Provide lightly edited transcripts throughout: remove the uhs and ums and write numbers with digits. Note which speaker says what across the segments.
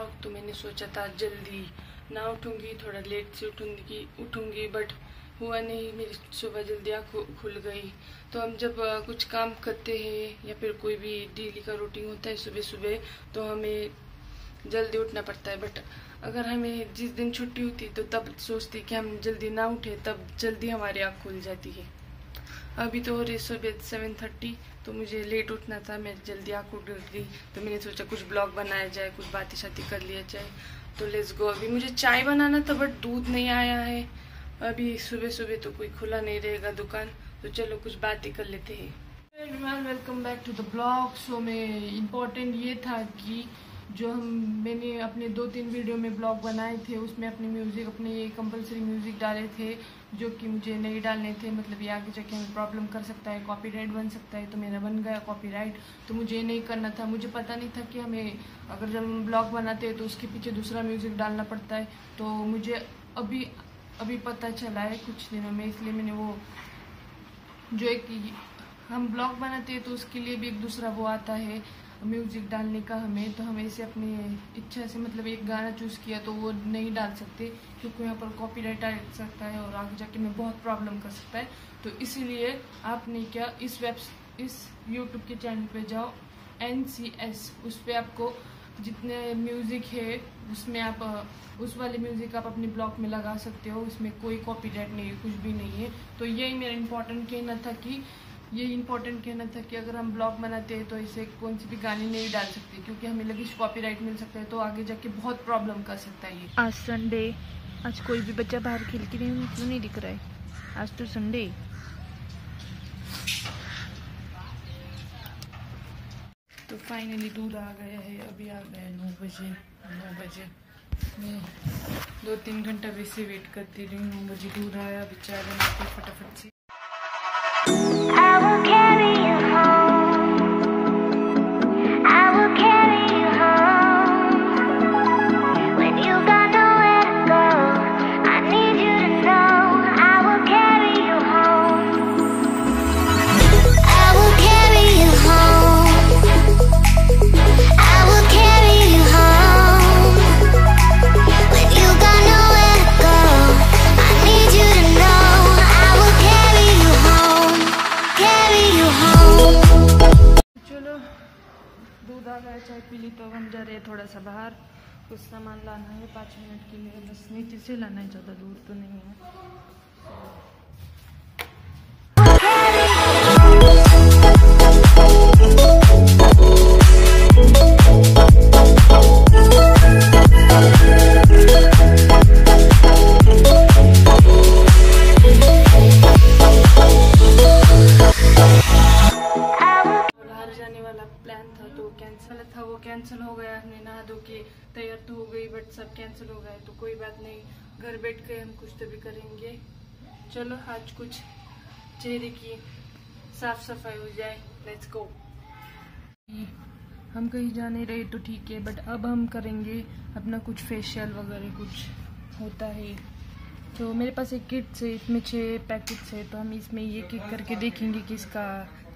Speaker 1: Blog, तो मैंने सोचा था जल्दी ना उठूंगी, थोड़ा लेट से उठूंगी बट हुआ नहीं। मेरी सुबह जल्दी आँख खुल गई। तो हम जब कुछ काम करते हैं या फिर कोई भी डेली का रूटीन होता है सुबह सुबह, तो हमें जल्दी उठना पड़ता है। बट अगर हमें जिस दिन छुट्टी होती है तो तब सोचती कि हम जल्दी ना उठे, तब जल्दी हमारी आँख खुल जाती है। अभी तो हो रही सुबह 7:30, तो मुझे लेट उठना था, मैं जल्दी आँख उठ गई। तो मैंने सोचा कुछ ब्लॉग बनाया जाए, कुछ बातें शाती कर लिया जाए। तो लेट्स गो। अभी मुझे चाय बनाना था बट दूध नहीं आया है। अभी सुबह सुबह तो कोई खुला नहीं रहेगा दुकान, तो चलो कुछ बातें कर लेते हैं। Everyone, welcome back to the blog. So मैं इम्पोर्टेंट ये था कि जो मैंने अपने 2-3 वीडियो में ब्लॉग बनाए थे, उसमें अपने कंपलसरी म्यूजिक डाले थे, जो कि मुझे नहीं डालने थे। मतलब ये आगे जाके हमें प्रॉब्लम कर सकता है, कॉपीराइट बन सकता है। तो मेरा बन गया कॉपीराइट, तो मुझे ये नहीं करना था। मुझे पता नहीं था कि हमें अगर जब हम ब्लॉग बनाते हैं तो उसके पीछे दूसरा म्यूजिक डालना पड़ता है। तो मुझे अभी पता चला है कुछ दिनों में, इसलिए मैंने वो जो एक हम ब्लॉग बनाते हैं तो उसके लिए भी एक दूसरा वो आता है म्यूजिक डालने का हमें। तो हमें इसे अपनी इच्छा से मतलब एक गाना चूज किया तो वो नहीं डाल सकते, क्योंकि यहाँ पर कॉपीराइट आ सकता है और आगे जाके में बहुत प्रॉब्लम कर सकता है। तो इसीलिए आपने क्या इस यूट्यूब के चैनल पे जाओ, NCS, उस पर आपको जितने म्यूजिक है उसमें आप उस वाले म्यूजिक आप अपने ब्लॉग में लगा सकते हो। उसमें कोई कॉपीराइट नहीं है, कुछ भी नहीं है। तो यही मेरा इम्पोर्टेंट कहना था कि अगर हम ब्लॉग बनाते हैं तो इसे कौन सी भी गाने नहीं डाल सकते, क्योंकि हमें लगी कॉपीराइट मिल सकता है, तो आगे जाके बहुत प्रॉब्लम कर सकता है ये।
Speaker 2: आज संडे, आज कोई भी बच्चा बाहर खेल के क्यों नहीं दिख रहा है? आज तो संडे।
Speaker 1: तो फाइनली दूध आ गया है। अभी आ गया 9 बजे। मैं 2-3 घंटा वैसे वेट करती रही। 9 बजे दूध आया। अभी चाय बनाते फटाफट से। चाय पी ली, तो अब हम जा रहे हैं थोड़ा सा बाहर। कुछ सामान लाना है 5 मिनट के लिए, बस नीचे से लाना है, ज़्यादा दूर तो नहीं है। वो कैंसिल हो गया। हमने नहा धो के तैयार तो हो गई, बट सब कैंसिल हो गया। तो कोई बात नहीं, घर बैठ के हम कुछ तो भी करेंगे। चलो आज कुछ चेहरे की साफ सफाई हो जाए। Let's go. हम कहीं जा नहीं रहे तो ठीक है, बट अब हम करेंगे अपना कुछ फेशियल वगैरह कुछ होता है। तो मेरे पास एक किट है, इसमें 6 पैकेट्स है। तो हम इसमें एक एक करके देखेंगे कि इसका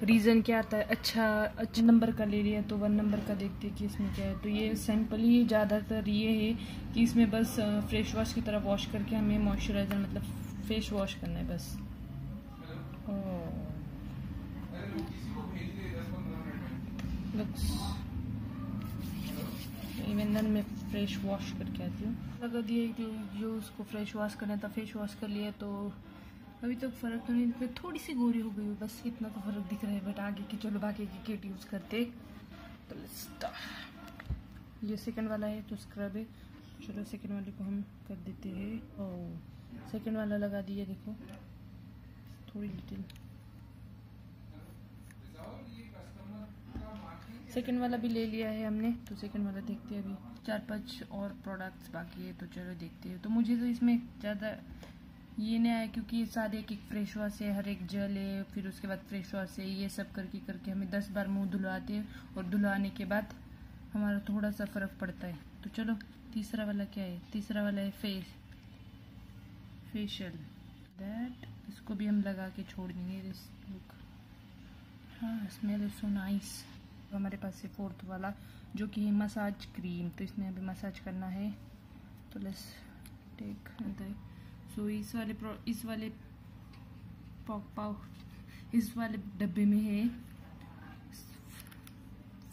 Speaker 1: रीज़न क्या आता है। अच्छा नंबर का ले लिया तो 1 नंबर का देखते हैं कि इसमें क्या है। तो ये सैंपल ही ज़्यादातर ये है कि इसमें बस फेस वॉश की तरह वॉश करके हमें मॉइस्चराइज़र मतलब फेस वॉश करना है बस। इवन मैं फ्रेश वॉश करके आती हूँ। लगा दिए जो उसको फ्रेश वॉश करना था, फेस वॉश कर लिया। तो अभी तक फ़र्क तो नहीं, फिर थोड़ी सी गोरी हो गई, बस इतना तो फ़र्क दिख रहा है। बट आगे की चलो बाकी की किट यूज़ करते। तो ये सेकंड वाला है तो स्क्रब है। चलो सेकंड वाले को हम कर देते हैं। और सेकंड वाला लगा दिया, देखो थोड़ी डिटेल। सेकंड वाला भी ले लिया है हमने, तो सेकंड वाला देखते हैं। अभी 4-5 और प्रोडक्ट्स बाकी है, तो चलो देखते हैं। तो मुझे तो इसमें ज़्यादा ये नहीं आया, क्योंकि ये सारे एक फेस वॉश है, हर एक जेल है, फिर उसके बाद फेस वॉश है। ये सब करके हमें 10 बार मुंह धुलवाते हैं, और धुलवाने के बाद हमारा थोड़ा सा फ़र्क पड़ता है। तो चलो तीसरा वाला क्या है? तीसरा वाला है फेशियल दैट। इसको भी हम लगा के छोड़ देंगे। हाँ, स्मेल इज सो नाइस।
Speaker 2: हमारे पास है फोर्थ वाला जो कि है मसाज क्रीम। तो इसमें अभी मसाज करना है, तो लेट्स टेक अंदर। सो इस वाले डब्बे में है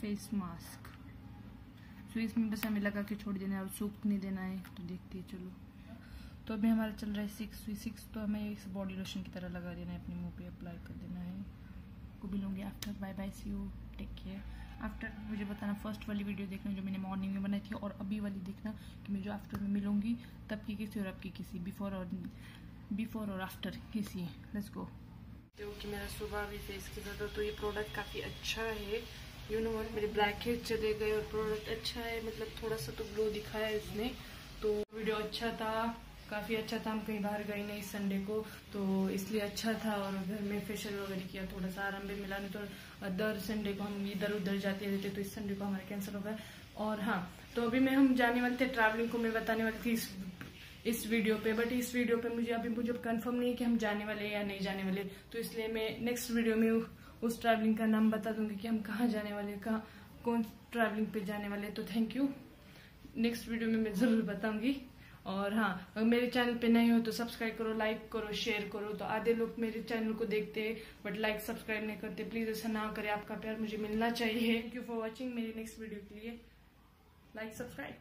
Speaker 2: फेस मास्क। सो इसमें बस हमें लगा के छोड़ देना है और सूखने देना है। तो देखते हैं, चलो। तो अभी हमारा चल रहा है 6 तो हमें इस बॉडी लोशन की तरह लगा देना है, अपने मुंह पे अप्लाई कर देना है। को मिलूंगी after. Bye bye, see you, take care. After मुझे बताना, फर्स्ट वाली वीडियो देखना जो मैंने मॉर्निंग में बनाई थी, और अभी वाली देखना कि मैं जो आफ्टर में मिलूंगी तब की किसी और अब की किसी, बिफोर और आफ्टर किसी। Let's go.
Speaker 1: क्योंकि मेरा सुबह भी फेस के साथ, तो ये प्रोडक्ट काफ़ी अच्छा है। यू नो व्हाट, मेरे ब्लैक हेड चले गए और प्रोडक्ट अच्छा है, मतलब थोड़ा सा तो ग्लो दिखाया है इसने। तो वीडियो अच्छा था, काफ़ी अच्छा था। हम कहीं बाहर गए नहीं संडे को, तो इसलिए अच्छा था। और घर में फेशियल वगैरह किया, थोड़ा सा आराम भी मिला। नहीं तो दर संडे को हम इधर उधर जाते रहते, तो इस संडे को हमारा कैंसिल हो गया। और हाँ, तो अभी हम जाने वाले थे ट्रैवलिंग को, मैं बताने वाली थी इस वीडियो पे, बट इस वीडियो पे मुझे कंफर्म नहीं है कि हम जाने वाले या नहीं जाने वाले। तो इसलिए मैं नेक्स्ट वीडियो में उस ट्रैवलिंग का नाम बता दूंगी कि हम कहाँ जाने वाले, कौन ट्रैवलिंग पे जाने वाले। तो थैंक यू, नेक्स्ट वीडियो में मैं जरूर बताऊंगी। और हाँ, अगर मेरे चैनल पे नए हो तो सब्सक्राइब करो, लाइक करो, शेयर करो। तो आधे लोग मेरे चैनल को देखते हैं बट लाइक सब्सक्राइब नहीं करते। प्लीज ऐसा ना करें, आपका प्यार मुझे मिलना चाहिए। Thank you for watching. मेरी नेक्स्ट वीडियो के लिए लाइक सब्सक्राइब।